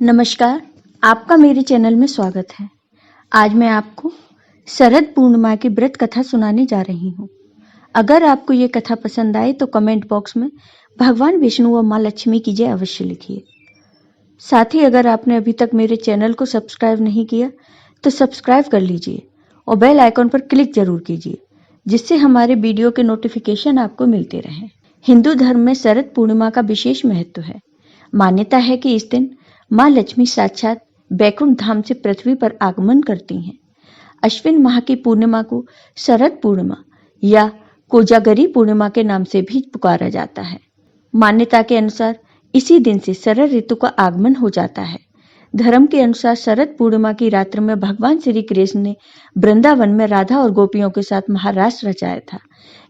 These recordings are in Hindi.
नमस्कार, आपका मेरे चैनल में स्वागत है। आज मैं आपको शरद पूर्णिमा की व्रत कथा सुनाने जा रही हूँ। अगर आपको ये कथा पसंद आए तो कमेंट बॉक्स में भगवान विष्णु व माँ लक्ष्मी की जय अवश्य लिखिए। साथ ही अगर आपने अभी तक मेरे चैनल को सब्सक्राइब नहीं किया तो सब्सक्राइब कर लीजिए और बेल आइकॉन पर क्लिक जरूर कीजिए, जिससे हमारे वीडियो के नोटिफिकेशन आपको मिलते रहें। हिंदू धर्म में शरद पूर्णिमा का विशेष महत्व है। मान्यता है कि इस दिन माँ लक्ष्मी साक्षात बैकुंठ धाम से पृथ्वी पर आगमन करती हैं। अश्विन माह की पूर्णिमा को शरद पूर्णिमा या कोजागरी पूर्णिमा के नाम से भी पुकारा जाता है। मान्यता के अनुसार इसी दिन से शरद ऋतु का आगमन हो जाता है। धर्म के अनुसार शरद पूर्णिमा की रात्रि में भगवान श्री कृष्ण ने वृंदावन में राधा और गोपियों के साथ महारास रचाया था।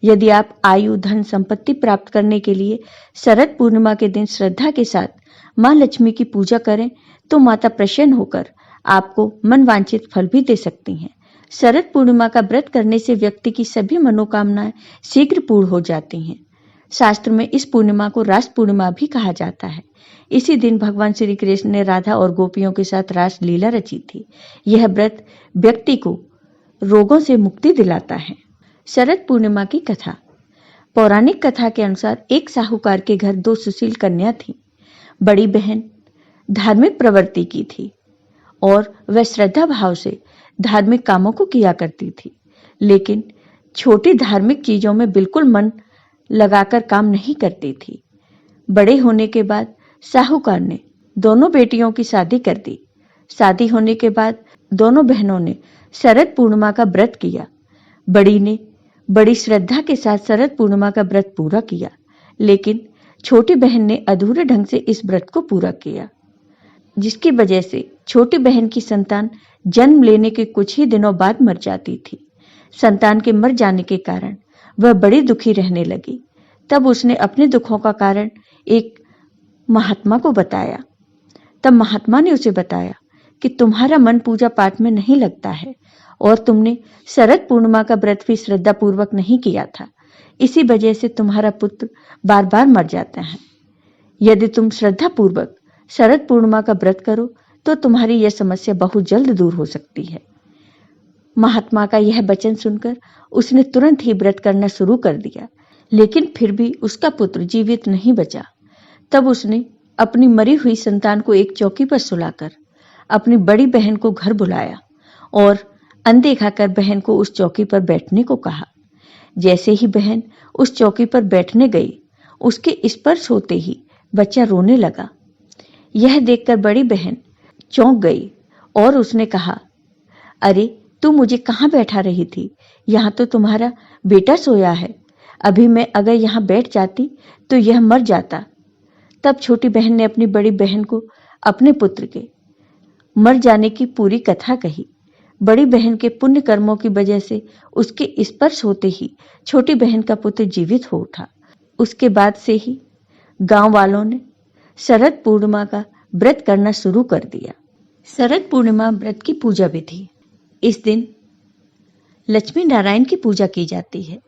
यदि आप आयु, धन, संपत्ति प्राप्त करने के लिए शरद पूर्णिमा के दिन श्रद्धा के साथ माँ लक्ष्मी की पूजा करें तो माता प्रसन्न होकर आपको मनवांछित फल भी दे सकती हैं। शरद पूर्णिमा का व्रत करने से व्यक्ति की सभी मनोकामनाएं शीघ्र पूर्ण हो जाती हैं। शास्त्र में इस पूर्णिमा को रास पूर्णिमा भी कहा जाता है। इसी दिन भगवान श्री कृष्ण ने राधा और गोपियों के साथ रास लीला रची थी। यह व्रत व्यक्ति को रोगों से मुक्ति दिलाता है। शरद पूर्णिमा की कथा। पौराणिक कथा के अनुसार एक साहूकार के घर दो सुशील कन्या थी। बड़ी बहन धार्मिक प्रवृत्ति की थी और वह श्रद्धा भाव से धार्मिक कामों को किया करती थी, लेकिन छोटी धार्मिक चीजों में बिल्कुल मन लगाकर काम नहीं करती थी। बड़े होने के बाद साहूकार ने दोनों बेटियों की शादी कर दी। शादी होने के बाद दोनों बहनों ने शरद पूर्णिमा का व्रत किया। बड़ी ने बड़ी श्रद्धा के साथ शरद पूर्णिमा का व्रत पूरा किया, लेकिन छोटी बहन ने अधूरे ढंग से इस व्रत को पूरा किया, जिसकी वजह से छोटी बहन की संतान जन्म लेने के कुछ ही दिनों बाद मर जाती थी। संतान के मर जाने के कारण वह बड़ी दुखी रहने लगी। तब उसने अपने दुखों का कारण एक महात्मा को बताया। तब महात्मा ने उसे बताया कि तुम्हारा मन पूजा पाठ में नहीं लगता है और तुमने शरद पूर्णिमा का व्रत भी श्रद्धा पूर्वक नहीं किया था। इसी वजह से तुम्हारा पुत्र बार बार मर जाता है। यदि तुम श्रद्धा पूर्वक शरद पूर्णिमा का व्रत करो तो तुम्हारी यह समस्या बहुत जल्द दूर हो सकती है। महात्मा का यह वचन सुनकर उसने तुरंत ही व्रत करना शुरू कर दिया, लेकिन फिर भी उसका पुत्र जीवित नहीं बचा। तब उसने अपनी मरी हुई संतान को एक चौकी पर सुलाकर अपनी बड़ी बहन को घर बुलाया और अनदेखा कर बहन को उस चौकी पर बैठने को कहा। जैसे ही बहन उस चौकी पर बैठने गई, उसके स्पर्श होते ही बच्चा रोने लगा। यह देखकर बड़ी बहन चौंक गई और उसने कहा, अरे तू मुझे कहाँ बैठा रही थी? यहाँ तो तुम्हारा बेटा सोया है। अभी मैं अगर यहाँ बैठ जाती तो यह मर जाता। तब छोटी बहन ने अपनी बड़ी बहन को अपने पुत्र के मर जाने की पूरी कथा कही। बड़ी बहन के पुण्य कर्मों की वजह से उसके स्पर्श होते ही छोटी बहन का पुत्र जीवित हो उठा। उसके बाद से ही गांव वालों ने शरद पूर्णिमा का व्रत करना शुरू कर दिया। शरद पूर्णिमा व्रत की पूजा विधि। इस दिन लक्ष्मी नारायण की पूजा की जाती है।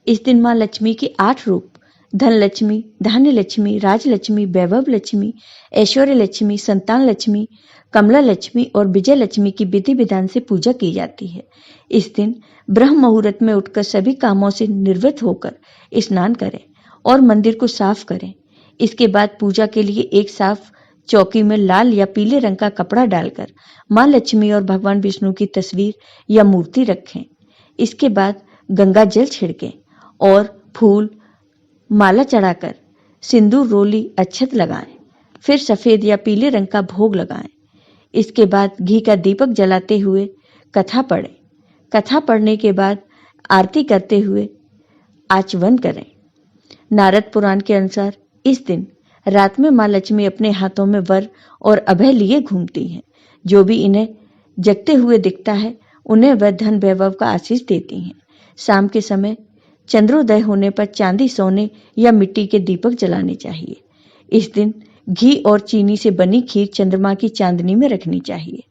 इस दिन माँ लक्ष्मी के 8 रूप धन लक्ष्मी, धान्य लक्ष्मी, राज लक्ष्मी, वैभव लक्ष्मी, ऐश्वर्य लक्ष्मी, संतान लक्ष्मी, कमला लक्ष्मी और विजय लक्ष्मी की विधि विधान से पूजा की जाती है। इस दिन ब्रह्म मुहूर्त में उठकर सभी कामों से निवृत्त होकर स्नान करें और मंदिर को साफ करें। इसके बाद पूजा के लिए एक साफ चौकी में लाल या पीले रंग का कपड़ा डालकर माँ लक्ष्मी और भगवान विष्णु की तस्वीर या मूर्ति रखें। इसके बाद गंगा जल छिड़कें और फूल माला चढ़ाकर सिंदूर, रोली, अक्षत लगाएं। फिर सफेद या पीले रंग का भोग लगाएं। इसके बाद घी का दीपक जलाते हुए कथा पढ़ें। कथा पढ़ने के बाद आरती करते हुए आचमन करें। नारद पुराण के अनुसार इस दिन रात में माँ लक्ष्मी अपने हाथों में वर और अभय लिए घूमती हैं। जो भी इन्हें जगते हुए दिखता है उन्हें वह धन वैभव का आशीष देती हैं। शाम के समय चंद्रोदय होने पर चांदी, सोने या मिट्टी के दीपक जलाने चाहिए। इस दिन घी और चीनी से बनी खीर चंद्रमा की चांदनी में रखनी चाहिए।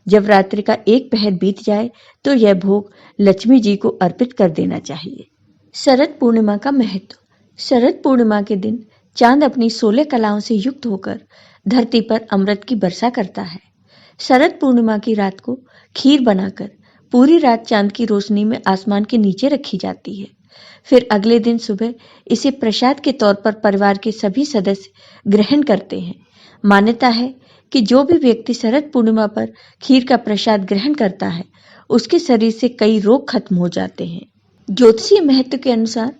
जब रात्रि का 1 पहर बीत जाए तो यह भोग लक्ष्मी जी को अर्पित कर देना चाहिए। शरद पूर्णिमा का महत्व। शरद पूर्णिमा के दिन चांद अपनी 16 कलाओं से युक्त होकर धरती पर अमृत की वर्षा करता है। शरद पूर्णिमा की रात को खीर बनाकर पूरी रात चांद की रोशनी में आसमान के नीचे रखी जाती है। फिर अगले दिन सुबह इसे प्रसाद के तौर पर परिवार के सभी सदस्य ग्रहण करते हैं। मान्यता है कि जो भी व्यक्ति शरद पूर्णिमा पर खीर का प्रसाद ग्रहण करता है, उसके शरीर से कई रोग खत्म हो जाते हैं। ज्योतिषीय महत्व के अनुसार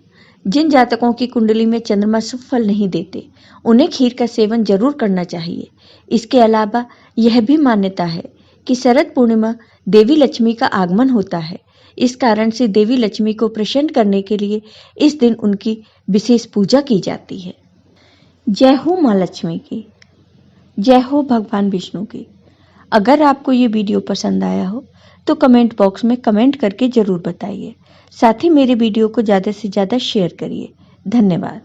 जिन जातकों की कुंडली में चंद्रमा शुभ फल नहीं देते, उन्हें खीर का सेवन जरूर करना चाहिए। इसके अलावा यह भी मान्यता है कि शरद पूर्णिमा देवी लक्ष्मी का आगमन होता है। इस कारण से देवी लक्ष्मी को प्रसन्न करने के लिए इस दिन उनकी विशेष पूजा की जाती है। जय हो माँ लक्ष्मी की, जय हो भगवान विष्णु की। अगर आपको ये वीडियो पसंद आया हो तो कमेंट बॉक्स में कमेंट करके ज़रूर बताइए। साथ ही मेरे वीडियो को ज़्यादा से ज़्यादा शेयर करिए। धन्यवाद।